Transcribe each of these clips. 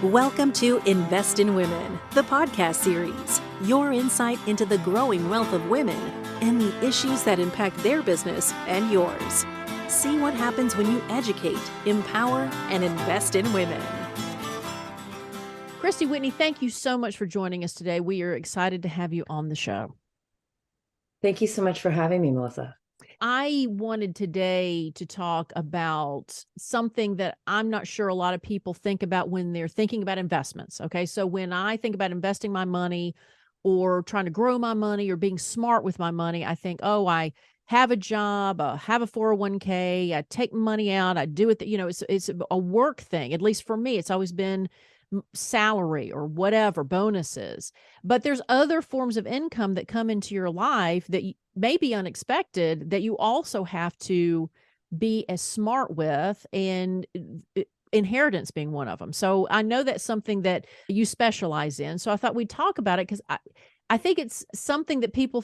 Welcome to Invest in Women, the podcast series. Your insight into the growing wealth of women and the issues that impact their business and yours. See what happens when you educate, empower, and invest in women. Christie Whitney, thank you so much for joining us today. We are excited to have you on the show. Thank you so much for having me, Melissa. I wanted today to talk about something that I'm not sure a lot of people think about when they're thinking about investments. Okay. So when I think about investing my money or trying to grow my money or being smart with my money, I think, oh, I have a job, I have a 401k, I take money out, I do it. It's a work thing. At least for me, it's always been salary or whatever, bonuses. But there's other forms of income that come into your life that may be unexpected that you also have to be as smart with, and inheritance being one of them. So I know that's something that you specialize in. So I thought we'd talk about it because I think it's something that people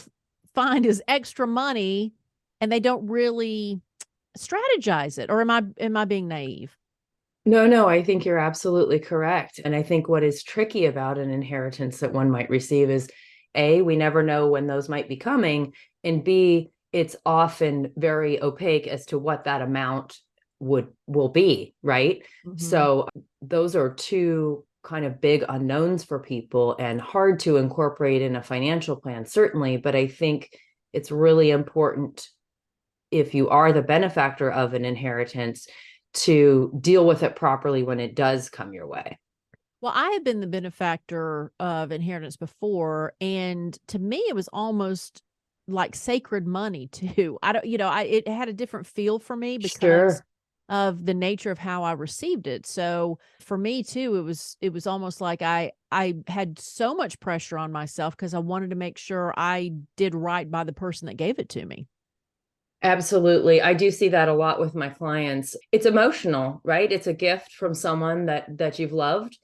find is extra money and they don't really strategize it. Or am I being naive? No, I think you're absolutely correct. And I think what is tricky about an inheritance that one might receive is A, we never know when those might be coming, and B, it's often very opaque as to what that amount will be, right? Mm-hmm. So those are two kind of big unknowns for people and hard to incorporate in a financial plan, certainly. But I think it's really important, if you are the benefactor of an inheritance, to deal with it properly when it does come your way. Well, I have been the benefactor of inheritance before, and to me, it was almost like sacred money too. It had a different feel for me because of the nature of how I received it. So for me too, it was almost like I had so much pressure on myself because I wanted to make sure I did right by the person that gave it to me. Absolutely. I do see that a lot with my clients. It's emotional, right? It's a gift from someone that you've loved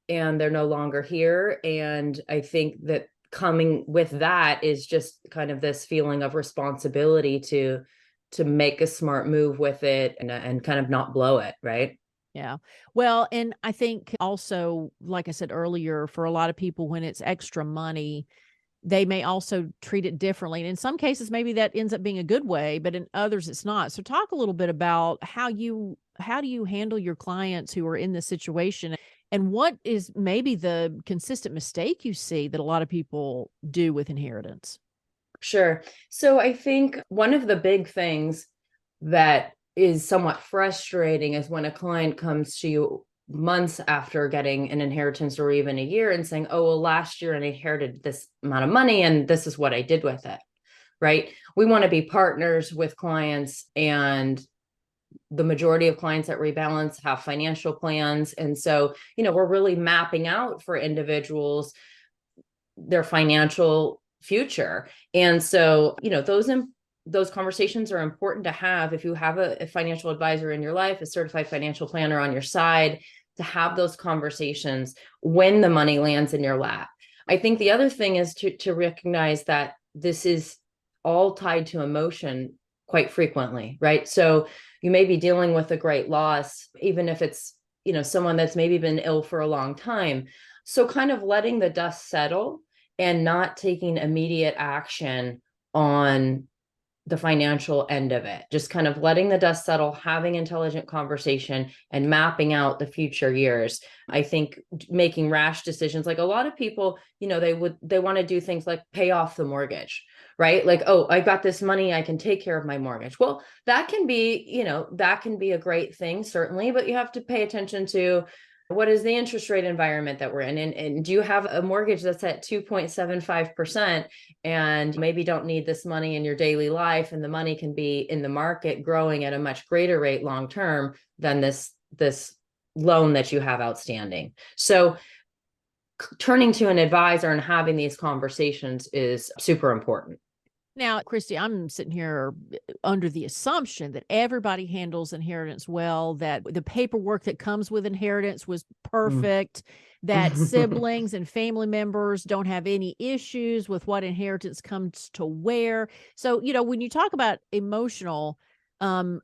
and they're no longer here. And I think that coming with that is just kind of this feeling of responsibility to make a smart move with it and kind of not blow it, right? Yeah. Well, and I think also, like I said earlier, for a lot of people, when it's extra money, they may also treat it differently. And in some cases, maybe that ends up being a good way, but in others, it's not. So talk a little bit about how do you handle your clients who are in this situation, and what is maybe the consistent mistake you see that a lot of people do with inheritance? Sure. So I think one of the big things that is somewhat frustrating is when a client comes to you months after getting an inheritance or even a year and saying, oh, well, last year I inherited this amount of money and this is what I did with it, right? We want to be partners with clients, and the majority of clients at Rebalance have financial plans. And so, we're really mapping out for individuals their financial future. And so, those conversations are important to have if you have a financial advisor in your life, a certified financial planner on your side, to have those conversations when the money lands in your lap. I think the other thing is to recognize that this is all tied to emotion quite frequently, right? So you may be dealing with a great loss, even if it's, someone that's maybe been ill for a long time. So kind of letting the dust settle and not taking immediate action on the financial end of it, just kind of letting the dust settle, having intelligent conversation and mapping out the future years. I think making rash decisions, like a lot of people, they want to do things like pay off the mortgage, right? Like, oh, I got this money, I can take care of my mortgage. Well, that can be a great thing, certainly, but you have to pay attention to what is the interest rate environment that we're in? And do you have a mortgage that's at 2.75% and maybe don't need this money in your daily life, and the money can be in the market growing at a much greater rate long term than this loan that you have outstanding? So turning to an advisor and having these conversations is super important. Now, Christie, I'm sitting here under the assumption that everybody handles inheritance well, that the paperwork that comes with inheritance was perfect, that siblings and family members don't have any issues with what inheritance comes to where. So, when you talk about emotional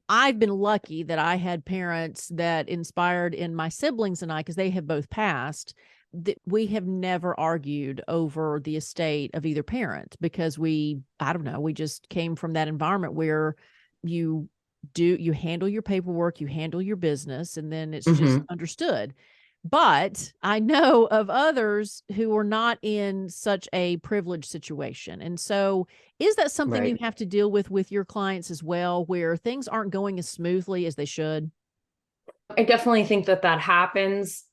I've been lucky that I had parents that inspired in my siblings and I, because they have both passed, that we have never argued over the estate of either parent because I don't know, we just came from that environment where you handle your paperwork, you handle your business, and then it's just Mhm. understood. But I know of others who are not in such a privileged situation. And so is that something you Right. have to deal with your clients as well, where things aren't going as smoothly as they should? I definitely think that that happens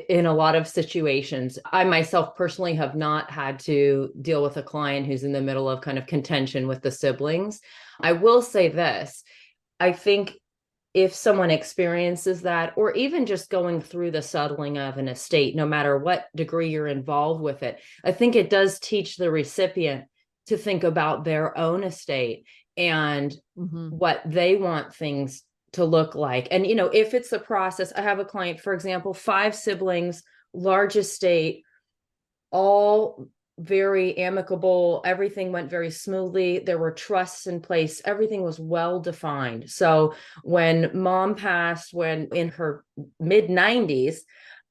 in a lot of situations. I myself personally have not had to deal with a client who's in the middle of kind of contention with the siblings. I will say this. I think if someone experiences that, or even just going through the settling of an estate, no matter what degree you're involved with it, I think it does teach the recipient to think about their own estate and Mhm. what they want things to look like. And, if it's the process, I have a client, for example, 5 siblings, large estate, all very amicable. Everything went very smoothly. There were trusts in place. Everything was well defined. So when mom passed, when in her mid 90s,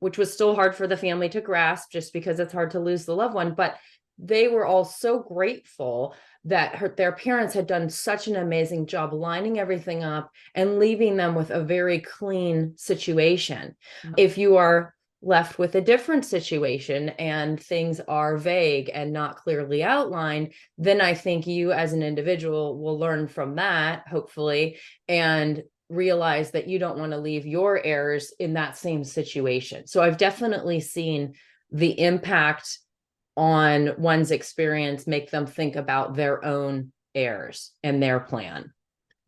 which was still hard for the family to grasp just because it's hard to lose the loved one, but they were all so grateful that their parents had done such an amazing job lining everything up and leaving them with a very clean situation. Mm. If you are left with a different situation and things are vague and not clearly outlined, then I think you as an individual will learn from that, hopefully, and realize that you don't want to leave your heirs in that same situation. So I've definitely seen the impact on one's experience make them think about their own heirs and their plan.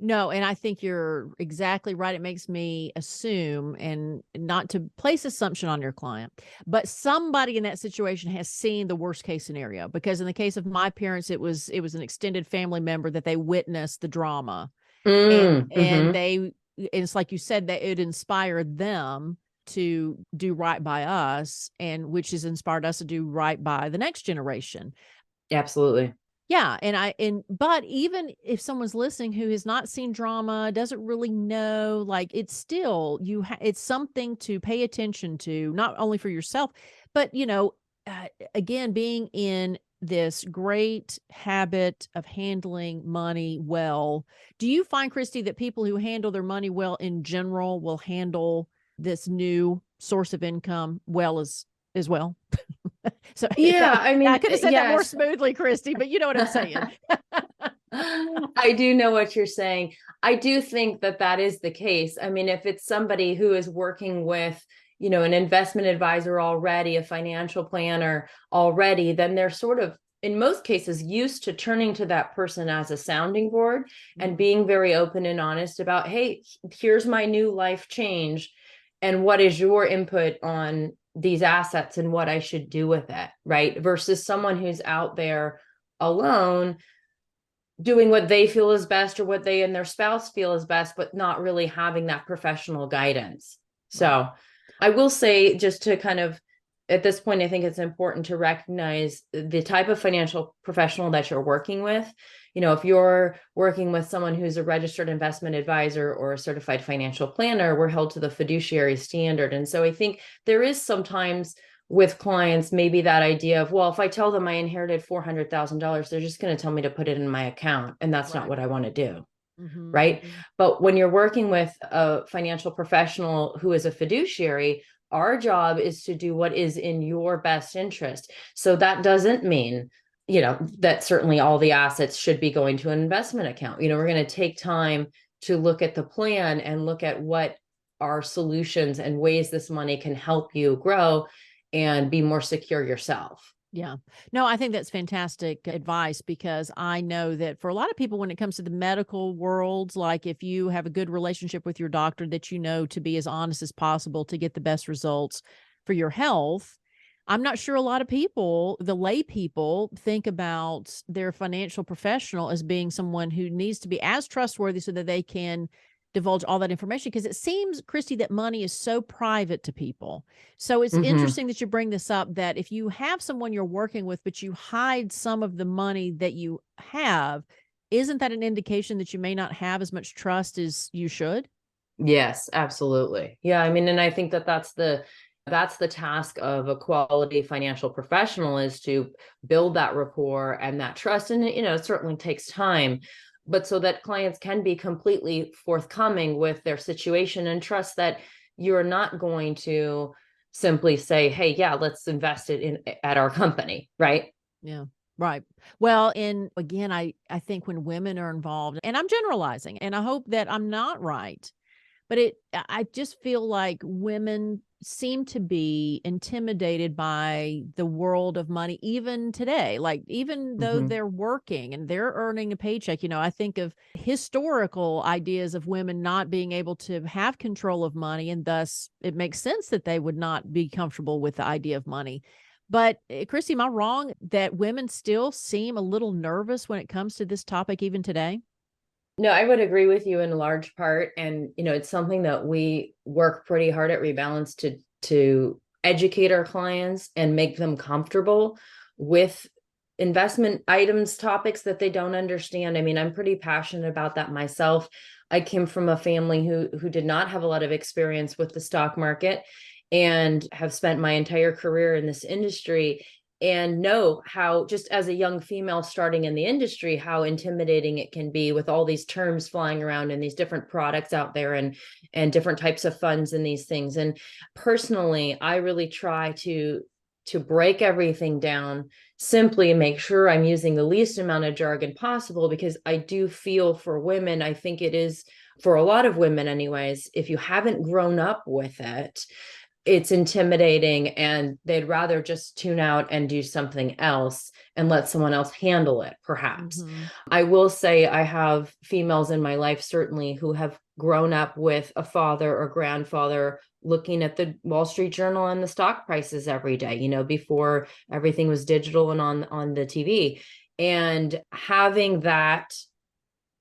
No, and I think you're exactly right. It makes me assume, and not to place assumption on your client, but somebody in that situation has seen the worst case scenario. Because in the case of my parents, it was an extended family member that they witnessed the drama, and Mm-hmm. it's like you said, that it inspired them to do right by us, and which has inspired us to do right by the next generation. Absolutely. Yeah, but even if someone's listening who has not seen drama, doesn't really know, like, it's still it's something to pay attention to, not only for yourself, but, again, being in this great habit of handling money well. Do you find, Christy, that people who handle their money well in general will handle this new source of income well as well? So Yeah, I I mean, could have said that more yes. smoothly, Christy, but you know what I'm saying. I do know what you're saying. I do think that that is the case. I mean, if it's somebody who is working with, an investment advisor already, a financial planner already, then they're sort of, in most cases, used to turning to that person as a sounding board and Mhm. being very open and honest about, hey, here's my new life change. And what is your input on these assets and what I should do with it, right? Versus someone who's out there alone doing what they feel is best or what they and their spouse feel is best, but not really having that professional guidance. Right. So I will say, just to kind of, at this point, I think it's important to recognize the type of financial professional that you're working with. If you're working with someone who's a registered investment advisor or a certified financial planner, we're held to the fiduciary standard. And so I think there is sometimes with clients, maybe that idea of, well, if I tell them I inherited $400,000, they're just going to tell me to put it in my account. And that's not Right. what I want to do. Mhm, Right. mhm. But when you're working with a financial professional who is a fiduciary, our job is to do what is in your best interest. So that doesn't mean, that certainly all the assets should be going to an investment account. We're going to take time to look at the plan and look at what are solutions and ways this money can help you grow and be more secure yourself. Yeah. No, I think that's fantastic advice, because I know that for a lot of people, when it comes to the medical world, like, if you have a good relationship with your doctor, that to be as honest as possible to get the best results for your health. I'm not sure a lot of people, the lay people, think about their financial professional as being someone who needs to be as trustworthy so that they can divulge all that information. Because it seems, Christy, that money is so private to people. So it's Mm-hmm. interesting that you bring this up, that if you have someone you're working with, but you hide some of the money that you have, isn't that an indication that you may not have as much trust as you should? Yes, absolutely. Yeah, I mean, and I think that that's the task of a quality financial professional, is to build that rapport and that trust. And it certainly takes time, but so that clients can be completely forthcoming with their situation and trust that you're not going to simply say, hey, yeah, let's invest it in at our company, right? Yeah. Right. Well, and again, I think when women are involved, and I'm generalizing, and I hope that I'm not right, but I just feel like women seem to be intimidated by the world of money even today. Like, even though Hmm. they're working and they're earning a paycheck, I think of historical ideas of women not being able to have control of money, and thus it makes sense that they would not be comfortable with the idea of money. But Christy, am I wrong that women still seem a little nervous when it comes to this topic even today? No, I would agree with you in large part. And, it's something that we work pretty hard at Rebalance to educate our clients and make them comfortable with investment items, topics that they don't understand. I mean, I'm pretty passionate about that myself. I came from a family who did not have a lot of experience with the stock market, and have spent my entire career in this industry, and know how, just as a young female starting in the industry, how intimidating it can be with all these terms flying around and these different products out there, and different types of funds and these things. And personally, I really try to break everything down, simply make sure I'm using the least amount of jargon possible, because I do feel for women, I think it is for a lot of women anyways, if you haven't grown up with it, it's intimidating, and they'd rather just tune out and do something else and let someone else handle it, perhaps. Hmm. I will say I have females in my life, certainly, who have grown up with a father or grandfather looking at the Wall Street Journal and the stock prices every day, before everything was digital and on the TV. And having that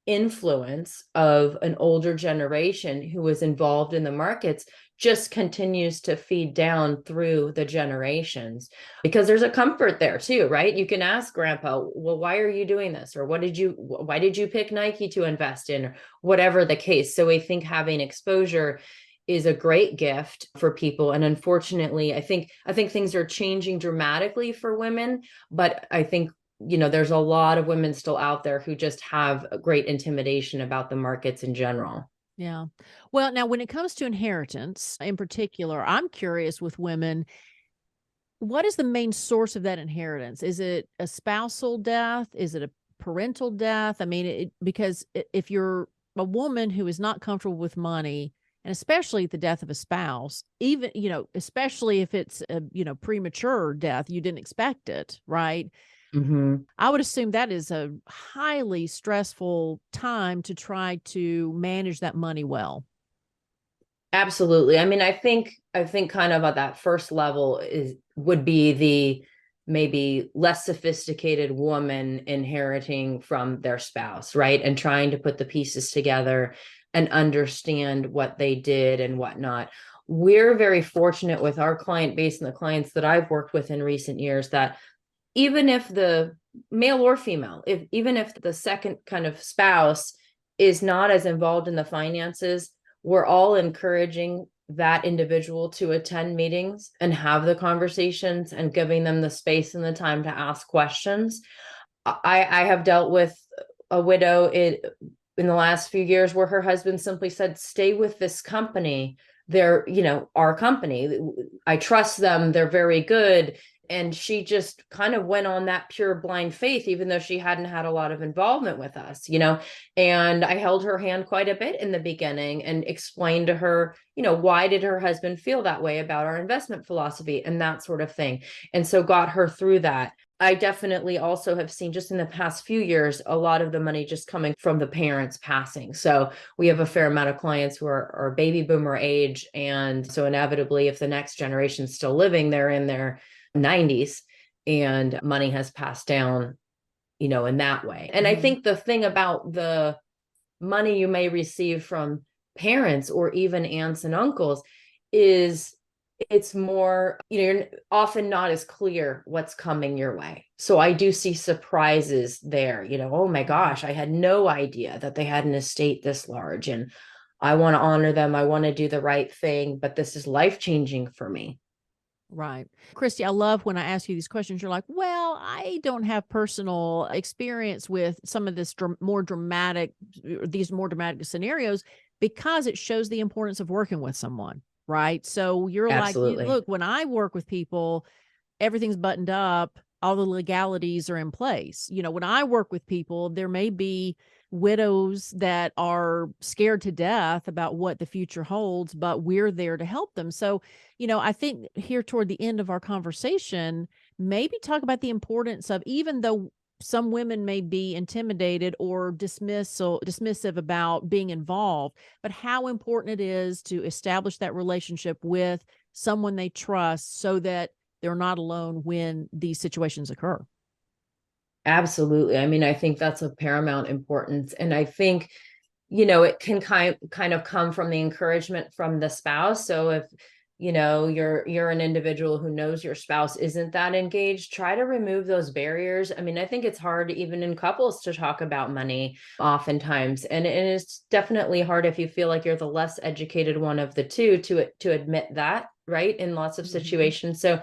influence of an older generation who was involved in the markets just continues to feed down through the generations, because there's a comfort there too, right? You can ask grandpa, well, why are you doing this? Or why did you pick Nike to invest in, or whatever the case. So I think having exposure is a great gift for people. And unfortunately, I think things are changing dramatically for women, but I think there's a lot of women still out there who just have a great intimidation about the markets in general. Yeah. Well, now when it comes to inheritance in particular, I'm curious with women, what is the main source of that inheritance? Is it a spousal death? Is it a parental death? I mean, because if you're a woman who is not comfortable with money, and especially the death of a spouse, even, especially if it's a, premature death, you didn't expect it, right? Hmm. I would assume that is a highly stressful time to try to manage that money well. Absolutely. I mean, I think kind of at that first level would be the maybe less sophisticated woman inheriting from their spouse, right? And trying to put the pieces together and understand what they did and whatnot. We're very fortunate with our client base and the clients that I've worked with in recent years, that even if the male or female, even if the second kind of spouse is not as involved in the finances, we're all encouraging that individual to attend meetings and have the conversations, and giving them the space and the time to ask questions. I have dealt with a widow in the last few years where her husband simply said, stay with this company. They're, our company. I trust them. They're very good. And she just kind of went on that pure blind faith, even though she hadn't had a lot of involvement with us, and I held her hand quite a bit in the beginning and explained to her, why did her husband feel that way about our investment philosophy and that sort of thing. And so got her through that. I definitely also have seen, just in the past few years, a lot of the money just coming from the parents passing. So we have a fair amount of clients who are baby boomer age. And so inevitably, if the next generation's still living, they're in their 90s, and money has passed down, in that way. And I think the thing about the money you may receive from parents or even aunts and uncles is it's more, you're often not as clear what's coming your way. So I do see surprises there, oh my gosh, I had no idea that they had an estate this large, and I want to honor them. I want to do the right thing, but this is life-changing for me. Right. Christie, I love when I ask you these questions. You're like, well, I don't have personal experience with some of this these more dramatic scenarios, because it shows the importance of working with someone. Right. So you're like, Absolutely. look, when I work with people, everything's buttoned up. All the legalities are in place. When I work with people, there may be widows that are scared to death about what the future holds, but we're there to help them. So, I think here toward the end of our conversation, maybe talk about the importance of, even though some women may be intimidated or dismissive about being involved, but how important it is to establish that relationship with someone they trust so that they're not alone when these situations occur. Absolutely. I mean, I think that's of paramount importance. And I think, it can kind of come from the encouragement from the spouse. So if, you're an individual who knows your spouse isn't that engaged, try to remove those barriers. I mean, I think it's hard even in couples to talk about money oftentimes. And it's definitely hard if you feel like you're the less educated one of the two to admit that, right? In lots of situations. So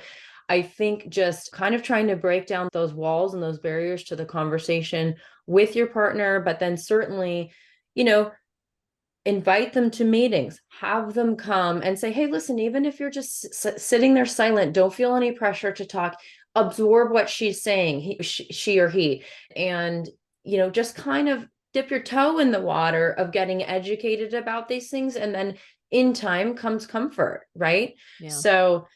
I think just kind of trying to break down those walls and those barriers to the conversation with your partner, but then certainly, invite them to meetings, have them come and say, hey, listen, even if you're just sitting there silent, don't feel any pressure to talk, absorb what she's saying, she or he, and, just kind of dip your toe in the water of getting educated about these things. And then in time comes comfort, right? Yeah. So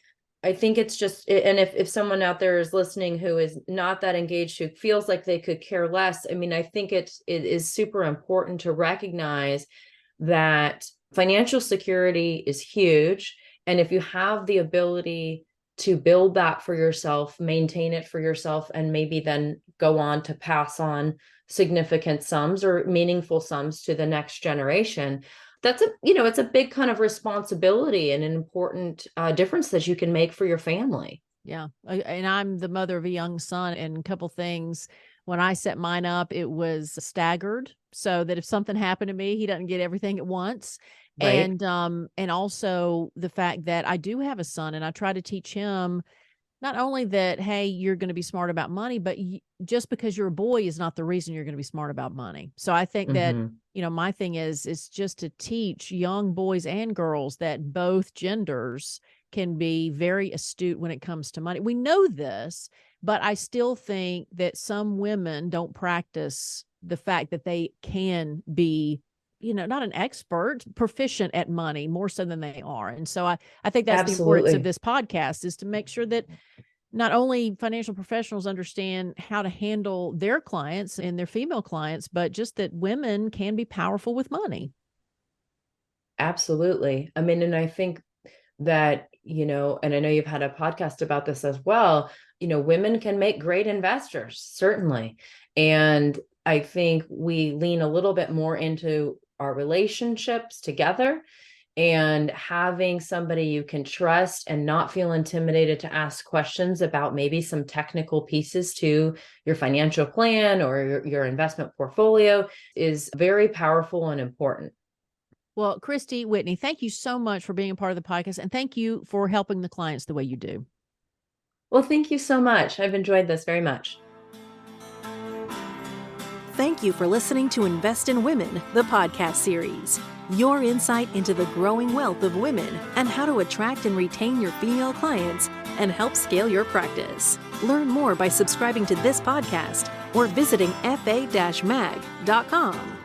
I think it's just, and if someone out there is listening who is not that engaged, who feels like they could care less, I mean, I think it is super important to recognize that financial security is huge. And if you have the ability to build that for yourself, maintain it for yourself, and maybe then go on to pass on significant sums or meaningful sums to the next generation, that's it's a big kind of responsibility and an important difference that you can make for your family. Yeah. And I'm the mother of a young son, and a couple things. When I set mine up, it was staggered so that if something happened to me, he doesn't get everything at once. Right. And also the fact that I do have a son, and I try to teach him not only that, hey, you're going to be smart about money, but just because you're a boy is not the reason you're going to be smart about money. So I think that, my thing is just to teach young boys and girls that both genders can be very astute when it comes to money. We know this, but I still think that some women don't practice the fact that they can be, not an expert, proficient at money more so than they are. And so I think that's the importance of this podcast, is to make sure that not only financial professionals understand how to handle their clients and their female clients, but just that women can be powerful with money. Absolutely. I mean, and I think that, and I know you've had a podcast about this as well, women can make great investors, certainly. And I think we lean a little bit more into our relationships together, and having somebody you can trust and not feel intimidated to ask questions about maybe some technical pieces to your financial plan or your investment portfolio is very powerful and important. Well, Christie Whitney, thank you so much for being a part of the podcast, and thank you for helping the clients the way you do. Well, thank you so much. I've enjoyed this very much. Thank you for listening to Invest in Women, the podcast series. Your insight into the growing wealth of women and how to attract and retain your female clients and help scale your practice. Learn more by subscribing to this podcast or visiting fa-mag.com.